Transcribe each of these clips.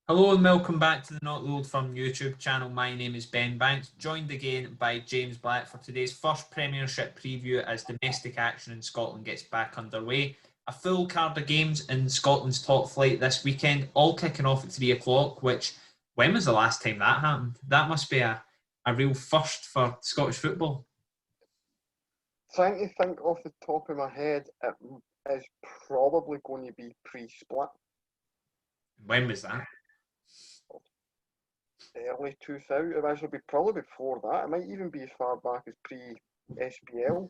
Hello and welcome back to the Not the Old Firm YouTube channel. My name is Ben Banks, joined again by James Black for today's first Premiership preview as domestic action in Scotland gets back underway. A full card of games in Scotland's top flight this weekend, all kicking off at 3 o'clock, which, when was the last time that happened? That must be a real first for Scottish football. Trying to think off the top of my head, it is probably going to be pre-split. When was that? Early 2000, it actually be probably before that. It might even be as far back as pre-SPL.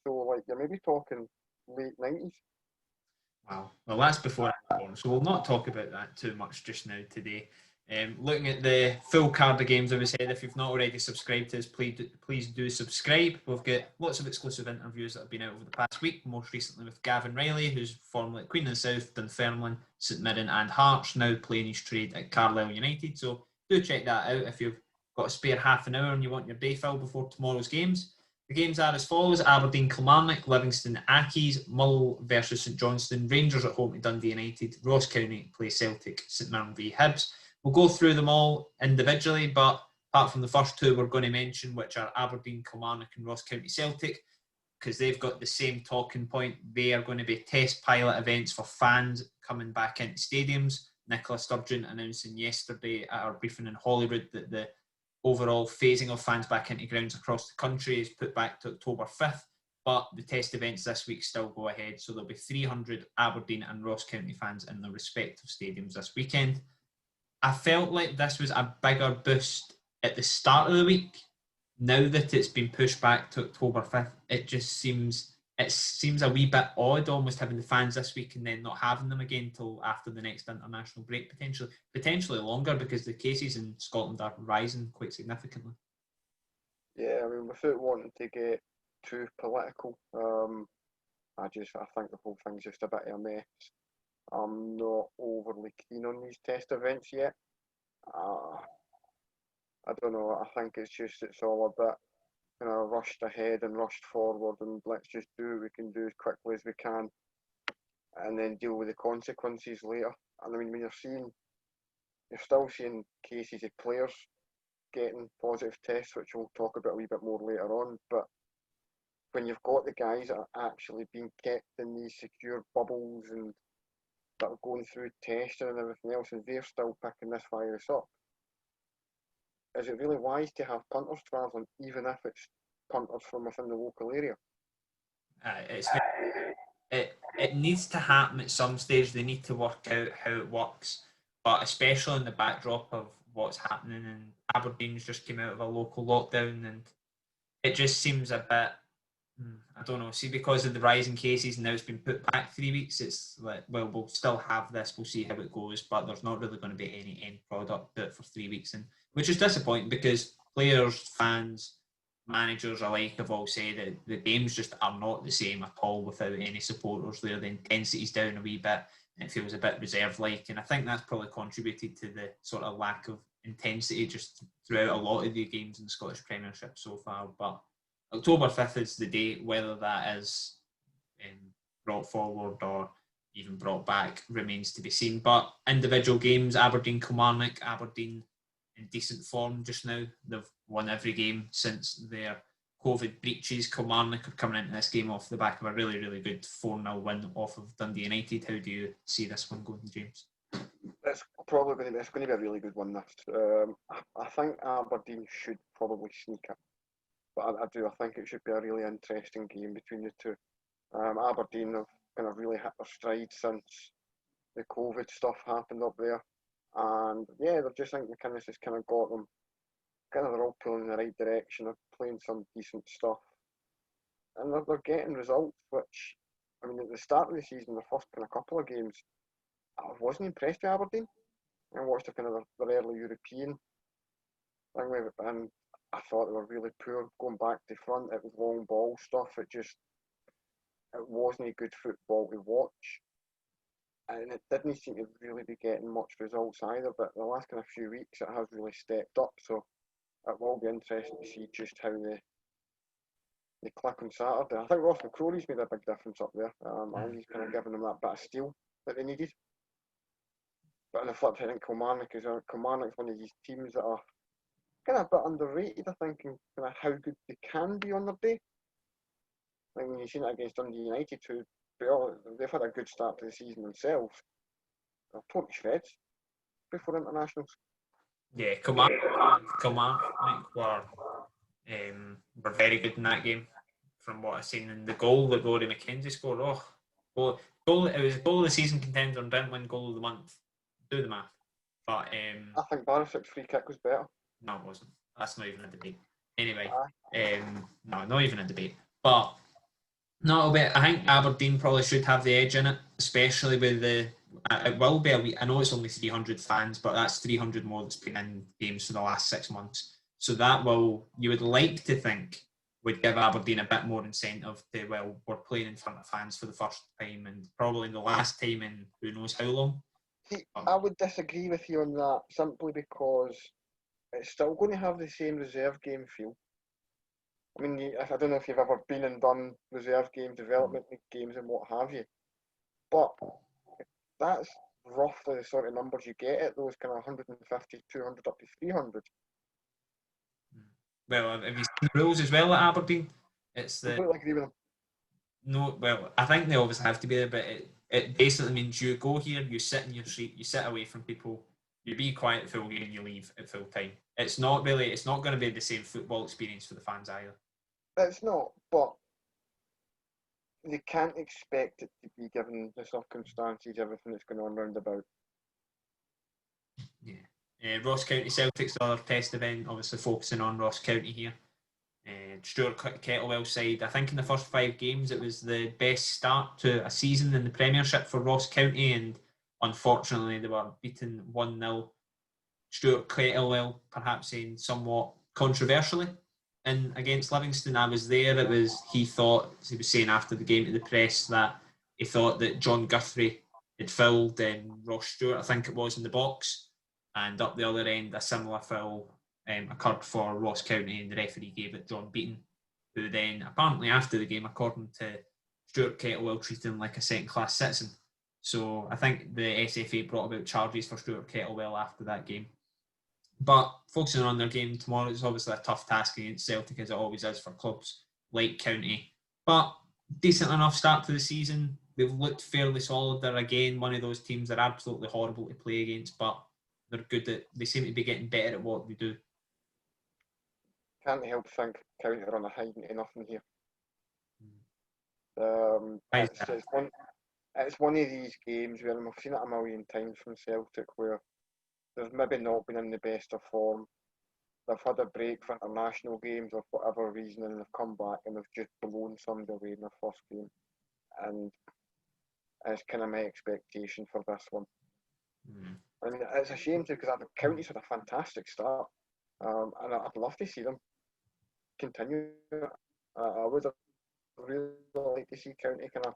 So, like, you're maybe talking late 90s. Wow. Well, that's before I was born, so we'll not talk about that too much just now today. Looking at the full card of games, as we said, if you've not already subscribed to us, please do subscribe. We've got lots of exclusive interviews that have been out over the past week, most recently with Gavin Riley, who's formerly at Queen of the South, Dunfermline, St Mirren and Hearts, now playing his trade at Carlisle United. So do check that out if you've got a spare half an hour and you want your day filled before tomorrow's games. The games are as follows: Aberdeen, Kilmarnock, Livingston, Accies, Mull versus St Johnstone, Rangers at home to Dundee United, Ross County play Celtic, St Mirren v Hibs. We'll go through them all individually, but apart from the first two we're going to mention, which are Aberdeen, Kilmarnock and Ross County Celtic, because they've got the same talking point. They are going to be test pilot events for fans coming back into stadiums. Nicola Sturgeon announcing yesterday at our briefing in Holyrood that the overall phasing of fans back into grounds across the country is put back to October 5th, but the test events this week still go ahead. So there'll be 300 Aberdeen and Ross County fans in their respective stadiums this weekend. I felt like this was a bigger boost at the start of the week. Now that it's been pushed back to October 5th, it seems a wee bit odd almost having the fans this week and then not having them again till after the next international break, potentially longer, because the cases in Scotland are rising quite significantly. Yeah, I mean, without wanting to get too political, I think the whole thing's just a bit of a mess. I'm not overly keen on these test events yet. Uh, I don't know. I think it's all a bit kind of rushed ahead and rushed forward, and let's just do what we can do as quickly as we can, and then deal with the consequences later. And I mean, when you're still seeing cases of players getting positive tests, which we'll talk about a wee bit more later on. But when you've got the guys that are actually being kept in these secure bubbles and that are going through testing and everything else, and they're still picking this virus up, is it really wise to have punters travelling, even if it's punters from within the local area? It's it needs to happen at some stage. They need to work out how it works, but especially in the backdrop of what's happening in Aberdeen's just came out of a local lockdown, and it just seems a bit. I don't know. See, because of the rising cases and now it's been put back 3 weeks, it's like, well, we'll still have this. We'll see how it goes, but there's not really going to be any end product to it for 3 weeks, and which is disappointing because players, fans, managers alike have all said that the games just are not the same at all without any supporters there. The intensity's down a wee bit and it feels a bit reserve-like, and I think that's probably contributed to the sort of lack of intensity just throughout a lot of the games in the Scottish Premiership so far. But October 5th is the date. Whether that is brought forward or even brought back remains to be seen. But individual games, Aberdeen, Kilmarnock, Aberdeen in decent form just now. They've won every game since their COVID breaches. Kilmarnock are coming into this game off the back of a really, really good 4-0 win off of Dundee United. How do you see this one going, James? It's going to be a really good one. This I think Aberdeen should probably sneak it, but I think it should be a really interesting game between the two. Aberdeen have kind of really hit their stride since the COVID stuff happened up there, and yeah, they're just think McInnes has kind of got them. Kind of they're all pulling in the right direction. They're playing some decent stuff, and they're getting results. Which, I mean, at the start of the season, the first kind of couple of games, I wasn't impressed with Aberdeen. I watched the kind of their early European thing with it, and I thought they were really poor going back to front. It was long ball stuff. It wasn't a good football to watch, and it didn't seem to really be getting much results either. But the last kind of few weeks, it has really stepped up. So it will be interesting to see just how they click on Saturday. I think Ross McCrory's made a big difference up there. I think he's kind of given them that bit of steel that they needed. But on the flip side, I think Kilmarnock's one of these teams that are kind of a bit underrated, I think, in kind of how good they can be on their day. I mean, you've seen it against Dundee United, who they've had a good start to the season themselves. They're totally shreds before internationals. Yeah, Kilmarnock were very good in that game. From what I've seen, and the goal that Rory McKenzie scored, it was goal of the season contender and didn't win goal of the month. Do the math. But I think Barisic's free kick was better. No, it wasn't. That's not even a debate. Anyway, no, not even a debate. But no, I think Aberdeen probably should have the edge in it, especially with the. It will be a week. I know it's only 300 fans, but that's 300 more that's been in games for the last 6 months. So that you would like to think, would give Aberdeen a bit more incentive to, well, we're playing in front of fans for the first time and probably the last time in who knows how long. See, I would disagree with you on that simply because it's still going to have the same reserve game feel. I mean, I don't know if you've ever been and done reserve game development games and what have you, but that's roughly the sort of numbers you get at those kind of 150, 200 up to 300. Well, have you seen the rules as well at Aberdeen? It's the completely agree with them. No, well, I think they obviously have to be there, but it basically means you go here, you sit in your seat, you sit away from people, you be quiet at full game, and you leave at full time. It's not going to be the same football experience for the fans either. It's not, but they can't expect it to be, given the circumstances, everything that's going on round about. Yeah. Ross County Celtic's the other test event, obviously focusing on Ross County here. Stuart Kettlewell's side, I think in the first 5 games it was the best start to a season in the Premiership for Ross County, and unfortunately they were beaten 1-0. Stuart Kettlewell perhaps saying somewhat controversially against Livingston. I was there. He was saying after the game to the press that he thought that John Guthrie had fouled Ross Stewart, I think it was, in the box, and up the other end a similar foul occurred for Ross County, and the referee gave it John Beaton, who then apparently after the game, according to Stuart Kettlewell, treated him like a second-class citizen. So I think the SFA brought about charges for Stuart Kettlewell after that game. But focusing on their game tomorrow, it's obviously a tough task against Celtic, as it always is for clubs like County. But decent enough start to the season. They've looked fairly solid. They're again one of those teams that are absolutely horrible to play against, but they're good they seem to be getting better at what they do. Can't help think County are on a hiding to nothing here. It's one of these games where I've seen it a million times from Celtic, where they've maybe not been in the best of form. They've had a break for international games or for whatever reason, and they've come back and they've just blown somebody away in their first game. And it's kind of my expectation for this one. I mean, it's a shame too, because County's had a fantastic start, and I'd love to see them continue. I would really like to see County kind of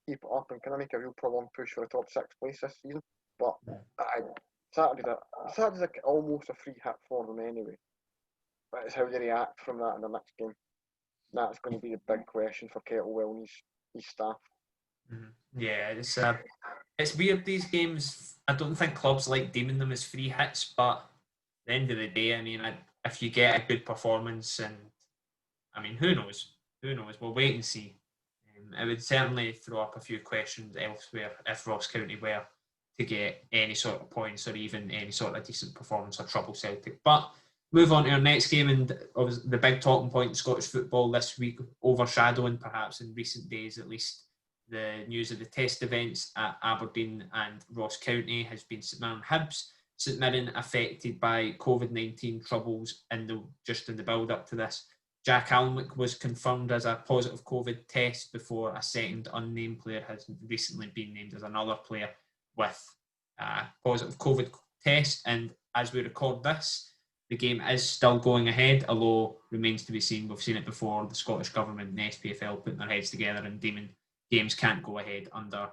keep it up and kind of make a real prolonged push for a top 6 place this season. But Saturday's almost a free hit for them anyway. But it's how they react from that in the next game. That's going to be the big question for Kettlewell and his staff. Yeah, it's weird, these games. I don't think clubs like deeming them as free hits, but at the end of the day, I mean, if you get a good performance, and I mean, who knows? We'll wait and see. It would certainly throw up a few questions elsewhere if Ross County were to get any sort of points or even any sort of decent performance or trouble Celtic. But move on to our next game, and the big talking point in Scottish football this week, overshadowing perhaps in recent days at least the news of the test events at Aberdeen and Ross County, has been St Mirren Hibs. St Mirren affected by COVID-19 troubles in the build-up to this. Jack Alnwick was confirmed as a positive COVID test before a second unnamed player has recently been named as another player with a positive COVID test. And as we record this, the game is still going ahead, although remains to be seen. We've seen it before, the Scottish Government and the SPFL putting their heads together and deeming games can't go ahead under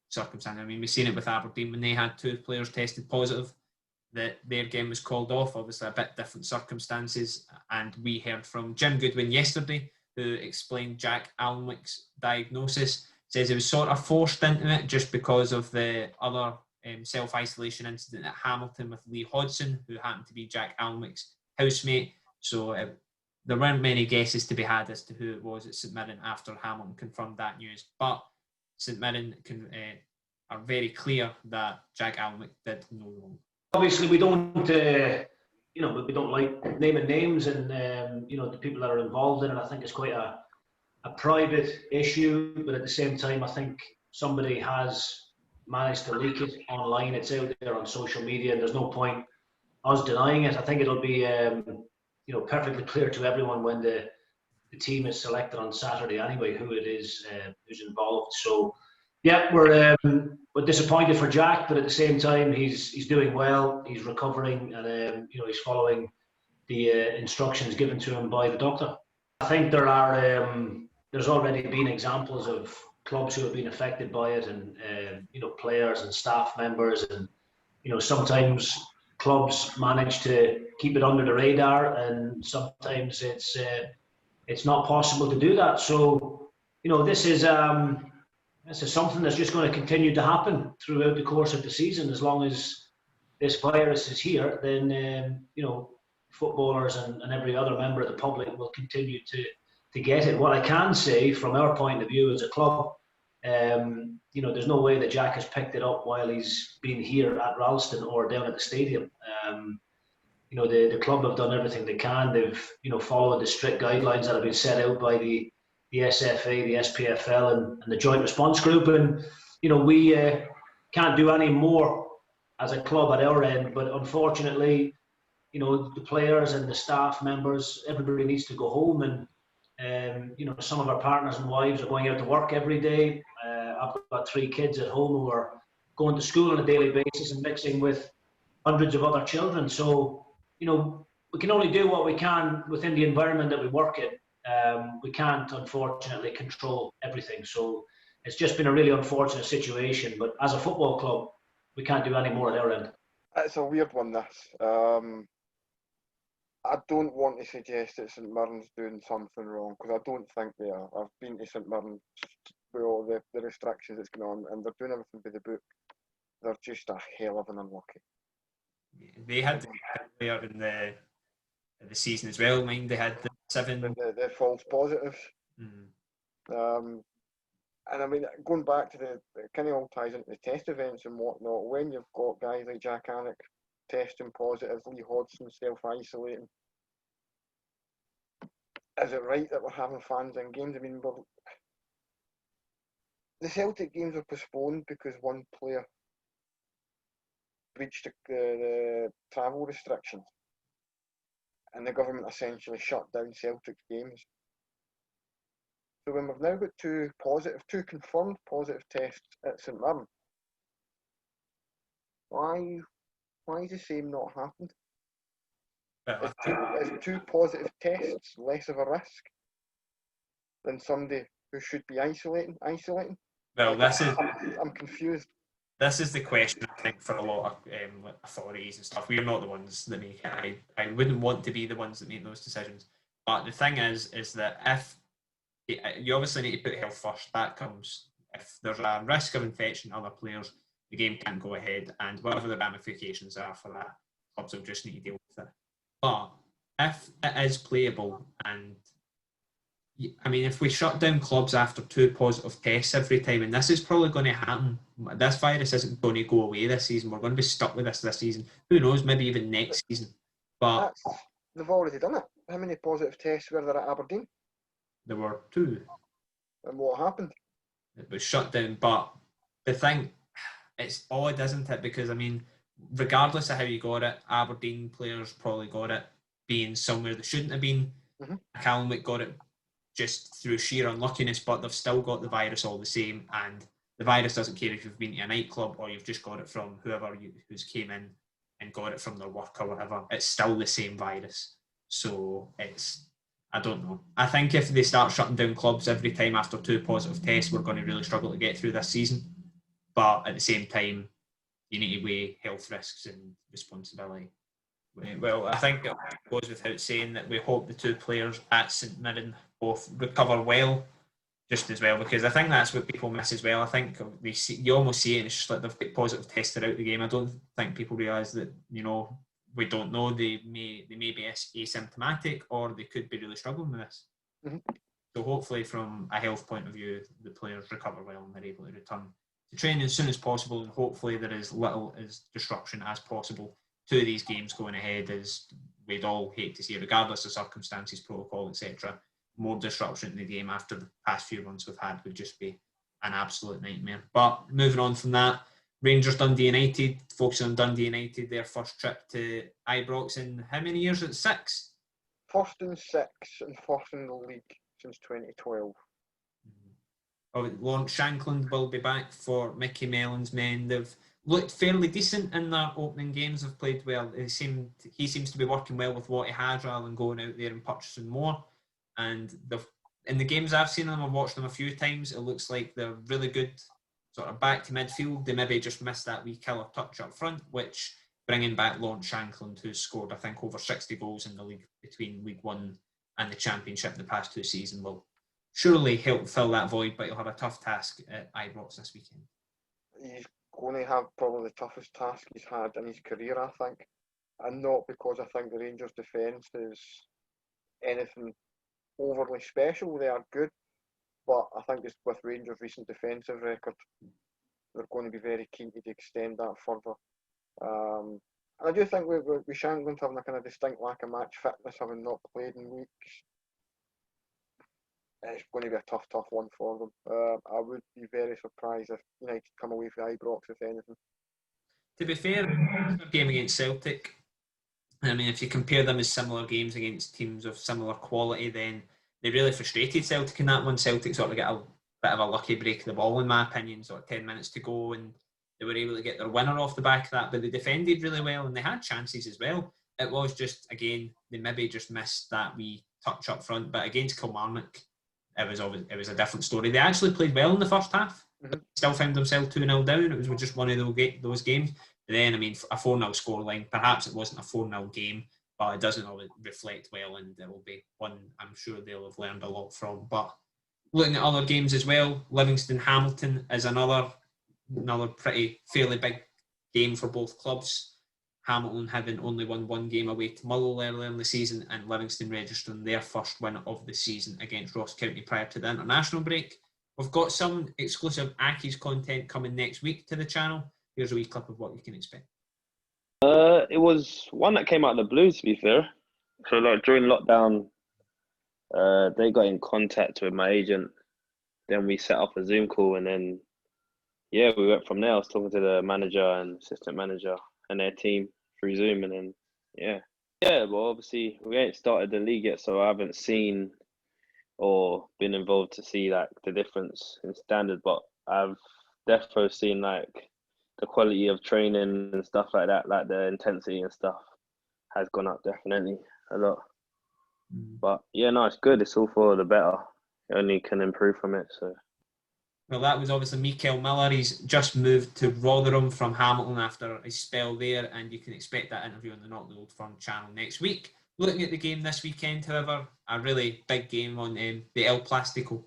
circumstances. I mean, we've seen it with Aberdeen when they had 2 players tested positive, that their game was called off, obviously a bit different circumstances. And we heard from Jim Goodwin yesterday, who explained Jack Alnwick's diagnosis. Says he was sort of forced into it just because of the other self-isolation incident at Hamilton with Lee Hodson, who happened to be Jack Alnwick's housemate. So there weren't many guesses to be had as to who it was at St Mirren after Hamilton confirmed that news. But St Mirren are very clear that Jack Alnwick did no wrong. Obviously, we don't, we don't like naming names and the people that are involved in it. I think it's quite a private issue, but at the same time, I think somebody has managed to leak it online. It's out there on social media, and there's no point us denying it. I think it'll be perfectly clear to everyone when the team is selected on Saturday anyway who it is who's involved. So yeah, we're disappointed for Jack, but at the same time he's doing well, he's recovering, and he's following the instructions given to him by the doctor. I think there's already been examples of clubs who have been affected by it, and players and staff members, and sometimes clubs manage to keep it under the radar, and sometimes it's not possible to do that. So this is something that's just going to continue to happen throughout the course of the season. As long as this virus is here, then footballers and every other member of the public will continue to get it. What I can say from our point of view as a club, there's no way that Jack has picked it up while he's been here at Ralston or down at the stadium. The club have done everything they can. They've followed the strict guidelines that have been set out by the SFA, the SPFL, and the Joint Response Group. And we can't do any more as a club at our end. But unfortunately, the players and the staff members, everybody needs to go home, and some of our partners and wives are going out to work every day. I've got 3 kids at home who are going to school on a daily basis and mixing with hundreds of other children. So, we can only do what we can within the environment that we work in. We can't, unfortunately, control everything. So it's just been a really unfortunate situation. But as a football club, we can't do any more at our end. It's a weird one, this. I don't want to suggest that St Mirren's doing something wrong, because I don't think they are. I've been to St Mirren with all the restrictions that's going on, and they're doing everything by the book. They're just a hell of an unlucky. They had earlier in the season as well. They had the 7 the false positives. And I mean, going back to the kind of all ties into the test events and whatnot. When you've got guys like Jack Alnwick testing positive, Lee Hodson self-isolating, is it right that we're having fans in games? I mean, the Celtic games were postponed because one player breached the travel restrictions, and the government essentially shut down Celtic's games. So when we've now got 2 confirmed positive tests at St Mirren, why is the same not happened? Is 2 positive tests less of a risk than somebody who should be isolating? Well, I'm confused. This is the question, I think, for a lot of authorities and stuff. We're not the ones that make it. I wouldn't want to be the ones that make those decisions. But the thing is that if you obviously need to put health first, that comes. If there's a risk of infection other players, the game can't go ahead, and whatever the ramifications are for that, clubs will just need to deal with it. But if it is playable, and I mean, if we shut down clubs after 2 positive tests every time, and this is probably going to happen, this virus isn't going to go away this season. We're going to be stuck with this season. Who knows? Maybe even next season. But they've already done it. How many positive tests were there at Aberdeen? There were 2. And what happened? It was shut down. But the thing, it's odd, isn't it? Because, I mean, regardless of how you got it, Aberdeen players probably got it being somewhere they shouldn't have been. Alnwick got it just through sheer unluckiness, but they've still got the virus all the same, and the virus doesn't care if you've been to a nightclub or you've just got it from who's came in and got it from their work or whatever. It's still the same virus. So I don't know. I think if they start shutting down clubs every time after 2 positive tests, we're going to really struggle to get through this season. But at the same time, you need to weigh health risks and responsibility. Well, I think it goes without saying that we hope the 2 players at St Mirren both recover well. just as well, because I think that's what people miss as well. I think you almost see it, and it's just like they've got positive tested out the game. I don't think people realise that, we don't know, they may be asymptomatic, or they could be really struggling with this. Mm-hmm. So hopefully, from a health point of view, the players recover well and they're able to return to training as soon as possible, and hopefully there is little as disruption as possible to these games going ahead, as we'd all hate to see, regardless of circumstances, protocol, etc. More disruption in the game after the past few months we've had would just be an absolute nightmare. But moving on from that, Rangers Dundee United, focusing on Dundee United, their first trip to Ibrox in how many years? It's 6? First in 6 and first in the league since 2012. Lawrence Shankland will be back for Mickey Mellon's men. They've looked fairly decent in their opening games. They've played well. He seems to be working well with what he has, rather than going out there and purchasing more. And in the games I've seen them, I've watched them a few times, it looks like they're really good sort of back to midfield. They maybe just missed that wee killer touch up front, which, bringing back Lawrence Shankland, who's scored, I think, over 60 goals in the league between League One and the Championship in the past 2 seasons, will surely help fill that void, but he'll have a tough task at Ibrox this weekend. He's going to have probably the toughest task he's had in his career, I think. And not because I think the Rangers' defence is anything overly special. They are good, but I think it's with Rangers' recent defensive record, they're going to be very keen to extend that further. And I do think with Shankland having a kind of distinct lack of match fitness, having not played in weeks, it's going to be a tough one for them. I would be very surprised if United come away from Ibrox, if anything. To be fair, the game against Celtic, I mean, if you compare them as similar games against teams of similar quality, then they really frustrated Celtic in that one. Celtic sort of get a bit of a lucky break of the ball, in my opinion, sort of 10 minutes to go, and they were able to get their winner off the back of that, but they defended really well and they had chances as well. It was just, again, they maybe just missed that wee touch up front, but against Kilmarnock, it was a different story. They actually played well in the first half. Mm-hmm. Still found themselves 2-0 down. It was just one of those games. But then, I mean, a 4-0 scoreline, perhaps it wasn't a 4-0 game, but it doesn't always reflect well, and it will be one I'm sure they'll have learned a lot from. But looking at other games as well, Livingston-Hamilton is another pretty fairly big game for both clubs. Hamilton having only won one game away to Motherwell earlier in the season, and Livingston registering their first win of the season against Ross County prior to the international break. We've got some exclusive Aki's content coming next week to the channel. Here's a wee clip of what you can expect. It was one that came out of the blue, to be fair. So like during lockdown, they got in contact with my agent. Then we set up a Zoom call, and then we went from there. I was talking to the manager and assistant manager and their team through Zoom, and then well, obviously we ain't started the league yet, so I haven't seen or been involved to see like the difference in standard, but I've definitely seen like the quality of training and stuff like that, like the intensity and stuff has gone up definitely a lot. But it's good. It's all for the better. You only can improve from it. So. Well, that was obviously Mickel Miller. He's just moved to Rotherham from Hamilton after a spell there, and you can expect that interview on the Not the Old Firm channel next week. Looking at the game this weekend, however, a really big game on the El Plástico.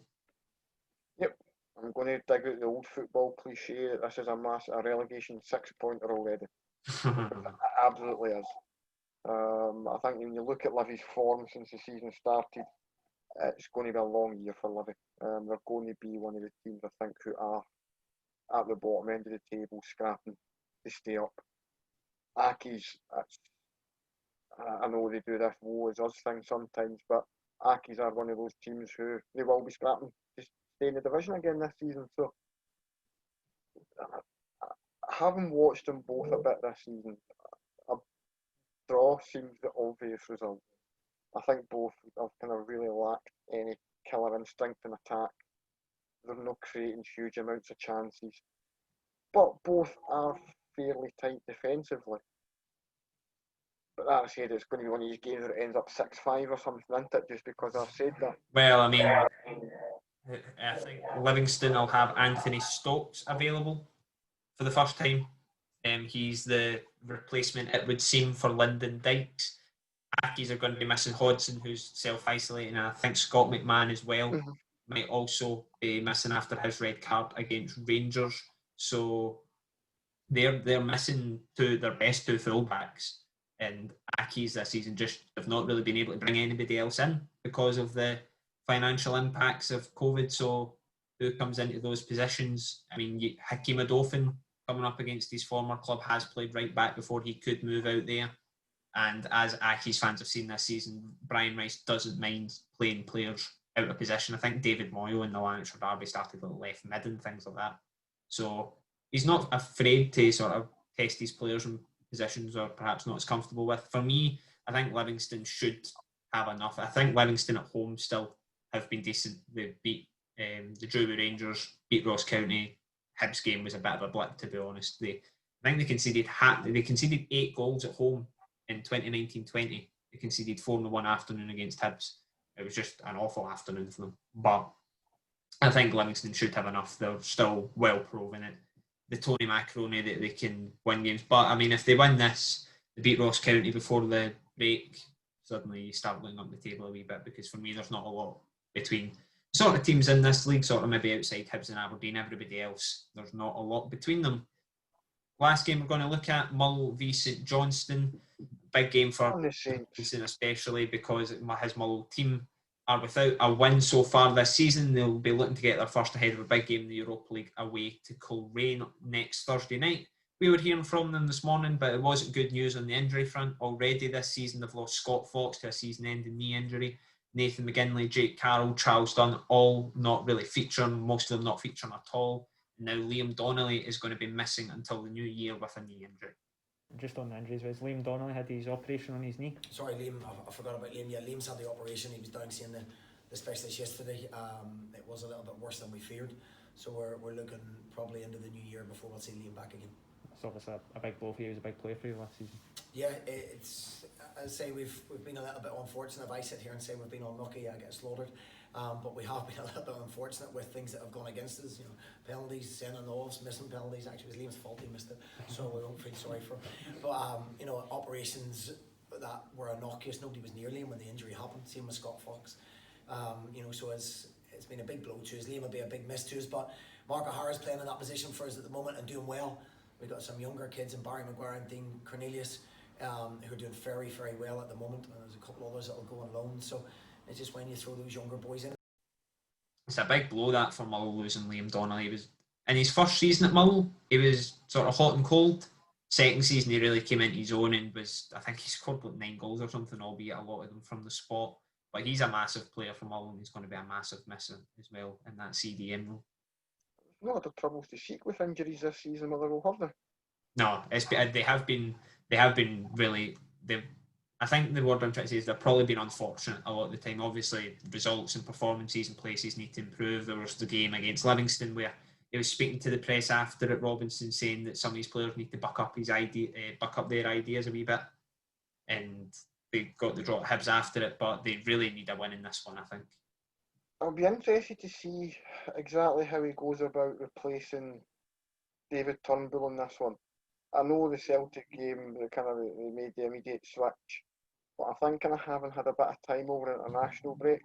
Yep, I'm going to dig out the old football cliche. This is a relegation 6-pointer already. It absolutely is. I think when you look at Livy's form since the season started, it's going to be a long year for Livy. They're going to be one of the teams, I think, who are at the bottom end of the table, scrapping to stay up. Aki's, I know they do this woe is us thing sometimes, but Aki's are one of those teams who they will be scrapping to stay in the division again this season. So, having watched them both a bit this season, a draw seems the obvious result. I think both have kind of really lacked any killer instinct in attack. They're not creating huge amounts of chances. But both are fairly tight defensively. But that said, it's going to be one of these games where it ends up 6-5 or something, isn't it? Just because I've said that. Well, I mean, I think Livingston will have Anthony Stokes available for the first time. He's the replacement, it would seem, for Lyndon Dykes. Ackies are going to be missing Hodgson, who's self-isolating, and I think Scott McMahon as well. might also be missing after his red card against Rangers. So they're missing their best two fullbacks. And Aki's this season just have not really been able to bring anybody else in because of the financial impacts of COVID. So who comes into those positions? I mean, Hakeem Adofin coming up against his former club has played right back before he could move out there. And as Aki's fans have seen this season, Brian Rice doesn't mind playing players out of position. I think David Moyle in the Lanarkshire Derby started at left mid and things like that. So he's not afraid to sort of test his players in positions or perhaps not as comfortable with. For me, I think Livingston should have enough. I think Livingston at home still have been decent. They beat the drew with Rangers, beat Ross County. Hibs game was a bit of a blip, to be honest. I think they conceded 8 goals at home in 2019-20. They conceded 4 in the one afternoon against Hibs. It was just an awful afternoon for them. But I think Livingston should have enough. They're still well proven it. The Tony Macaroni that they can win games. But I mean, if they win this, they beat Ross County before the break, suddenly you start looking up the table a wee bit, because for me there's not a lot between sort of teams in this league, sort of maybe outside Hibs and Aberdeen. Everybody else, there's not a lot between them. Last game we're going to look at, Mull v St Johnstone. Big game for Johnstone, especially because his Mull team are without a win so far this season. They'll be looking to get their first ahead of a big game in the Europa League away to Coleraine next Thursday night. We were hearing from them this morning, but it wasn't good news on the injury front. Already this season they've lost Scott Fox to a season-ending knee injury. Nathan McGinley, Jake Carroll, Charles Dunn, all not really featuring, most of them not featuring at all. Now Liam Donnelly is going to be missing until the new year with a knee injury. Just on the injuries, Liam Donnelly had his operation on his knee. Sorry, Liam, I forgot about Liam. Yeah, Liam's had the operation. He was down seeing the specialist yesterday. It was a little bit worse than we feared. So we're looking probably into the new year before we'll see Liam back again. It's obviously a big blow for you. He was a big player for you last season. Yeah, it's, I'd say we've been a little bit unfortunate. If I sit here and say we've been unlucky, I get slaughtered. But we have been a little bit unfortunate with things that have gone against us. You know, penalties, sending offs, missing penalties. Actually, it was Liam's fault he missed it, so we won't feel sorry for him. But you know, operations that were innocuous. Nobody was near Liam when the injury happened. Same with Scott Fox. You know, so it's been a big blow to us. Liam will be a big miss to us. But Mark O'Hara's playing in that position for us at the moment and doing well. We've got some younger kids in Barry Maguire and Dean Cornelius who are doing very, very well at the moment. And there's a couple others that will go on loan. So it's just when you throw those younger boys in. It's a big blow that for Mull, losing Liam Donnelly. He was in his first season at Mull, he was sort of hot and cold. Second season he really came into his own and I think he scored like 9 goals or something, albeit a lot of them from the spot. But he's a massive player for Mull and he's going to be a massive misser as well in that CDM role. No other troubles to seek with injuries this season, Motherwell, have they? No, they have been really. I think the word I'm trying to say is they've probably been unfortunate a lot of the time. Obviously, results and performances and places need to improve. There was the game against Livingston where he was speaking to the press after it, Robinson, saying that some of these players need to buck up their ideas a wee bit, and they got the draw at Hibs after it. But they really need a win in this one, I think. I'll be interested to see exactly how he goes about replacing David Turnbull in this one. I know the Celtic game, they made the immediate switch, but I think kind of having had a bit of time over an international break,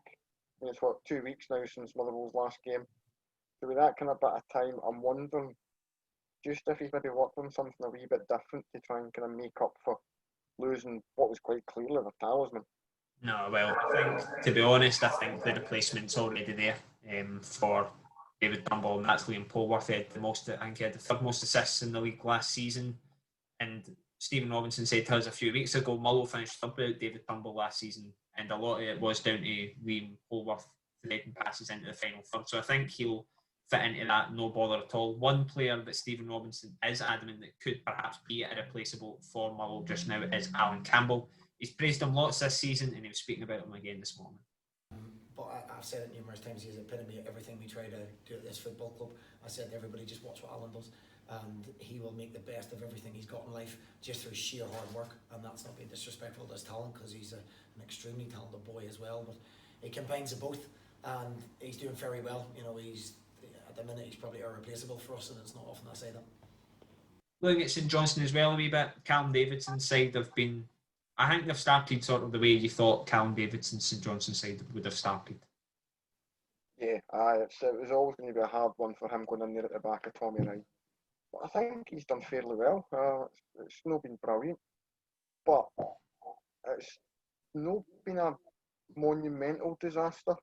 I mean, it's 2 weeks now since Motherwell's last game. So with that kind of bit of time, I'm wondering just if he's maybe worked on something a wee bit different to try and kind of make up for losing what was quite clearly their talisman. No, well, I think, to be honest, I think the replacement's already there for David Turnbull, and that's Liam Polworth. He had he had the third most assists in the league last season. And Stephen Robinson said to us a few weeks ago, Mull finished third without David Turnbull last season, and a lot of it was down to Liam Polworth threading passes into the final third. So I think he'll fit into that, no bother at all. One player that Stephen Robinson is adamant that could perhaps be irreplaceable for Mull just now is Alan Campbell. He's praised him lots this season, and he was speaking about him again this morning. But I've said it numerous times, he's the epitome of everything we try to do at this football club. I said to everybody, just watch what Alan does, and he will make the best of everything he's got in life just through sheer hard work. And that's not being disrespectful to his talent, because he's an extremely talented boy as well, but he combines the both, and he's doing very well. You know, at the minute he's probably irreplaceable for us, and it's not often I say that. Looking at St Johnstone as well a wee bit, Callum Davidson's side I think they've started sort of the way you thought Callum Davidson's St Johnstone side would have started. Yeah, it was always going to be a hard one for him going in there at the back of Tommy Wright. But I think he's done fairly well. It's not been brilliant, but it's not been a monumental disaster.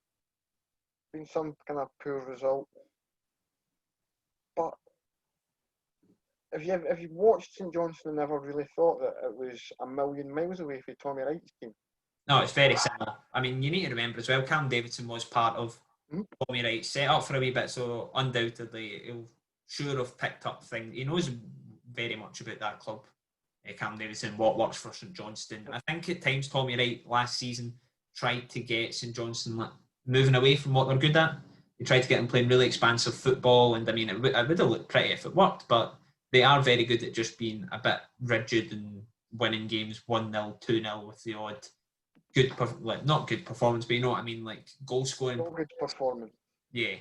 Been some kind of poor result. But if you watched St Johnstone and never really thought that it was a million miles away from Tommy Wright's team. No, it's very similar. I mean, you need to remember as well, Cam Davidson was part of Tommy Wright's set up for a wee bit, so undoubtedly he'll sure have picked up things. He knows very much about that club, Cam Davidson, what works for St Johnstone. I think at times Tommy Wright last season tried to get St Johnstone moving away from what they're good at. He tried to get them playing really expansive football, and I mean, it would have looked pretty if it worked, but they are very good at just being a bit rigid and winning games 1-0, 2-0 with the odd good, not good performance, but you know what I mean, like goal scoring. No good performance. Yeah.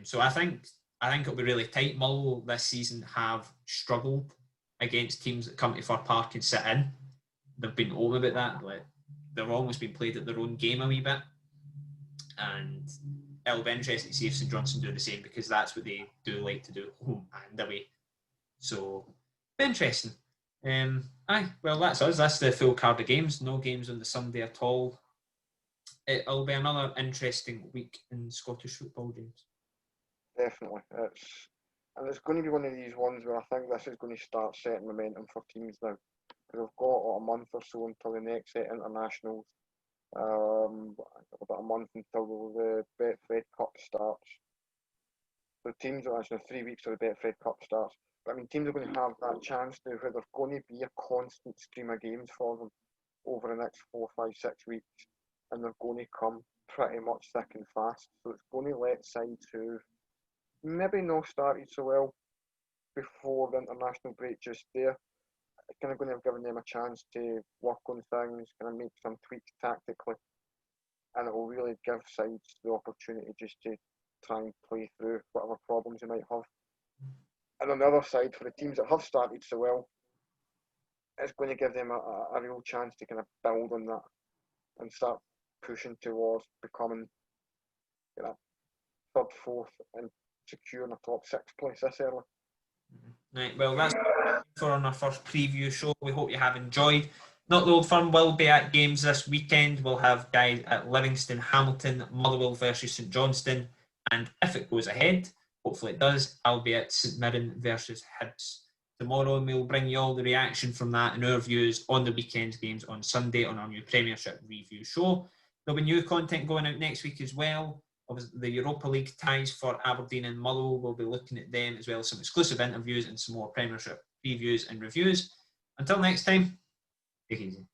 So I think it'll be really tight. Motherwell this season have struggled against teams that come to Fir Park and sit in. They've been open about that. Like, they've almost been played at their own game a wee bit. And it'll be interesting to see if St Johnstone do the same, because that's what they do like to do, home and away. So, interesting. Well, that's us. That's the full card of games. No games on the Sunday at all. It'll be another interesting week in Scottish football, James. Definitely. It's going to be one of these ones where I think this is going to start setting momentum for teams now. Because we've got a month or so until the next set internationals. About a month until the Betfred Cup starts. So teams are actually 3 weeks till the Betfred Cup starts. But I mean, teams are going to have that chance now where there's going to be a constant stream of games for them over the next 4, 5, 6 weeks, and they're going to come pretty much thick and fast. So it's going to let sides who maybe not started so well before the international break just there. It's kind of going to have given them a chance to work on things, kind of make some tweaks tactically, and it will really give sides the opportunity just to try and play through whatever problems they might have. And on the other side, for the teams that have started so well, it's going to give them a real chance to kind of build on that and start pushing towards becoming, you know, third, fourth, and securing a top 6 place this early. Right, well, that's for on our first preview show. We hope you have enjoyed. Not the Old Firm will be at games this weekend. We'll have guys at Livingston, Hamilton, Motherwell versus St Johnstone, and if it goes ahead, hopefully it does, I'll be at St Mirren versus Hibs tomorrow, and we'll bring you all the reaction from that and our views on the weekend's games on Sunday on our new Premiership review show. There'll be new content going out next week as well. The Europa League ties for Aberdeen and Motherwell. We'll be looking at them, as well as some exclusive interviews and some more Premiership previews and reviews. Until next time, take it easy.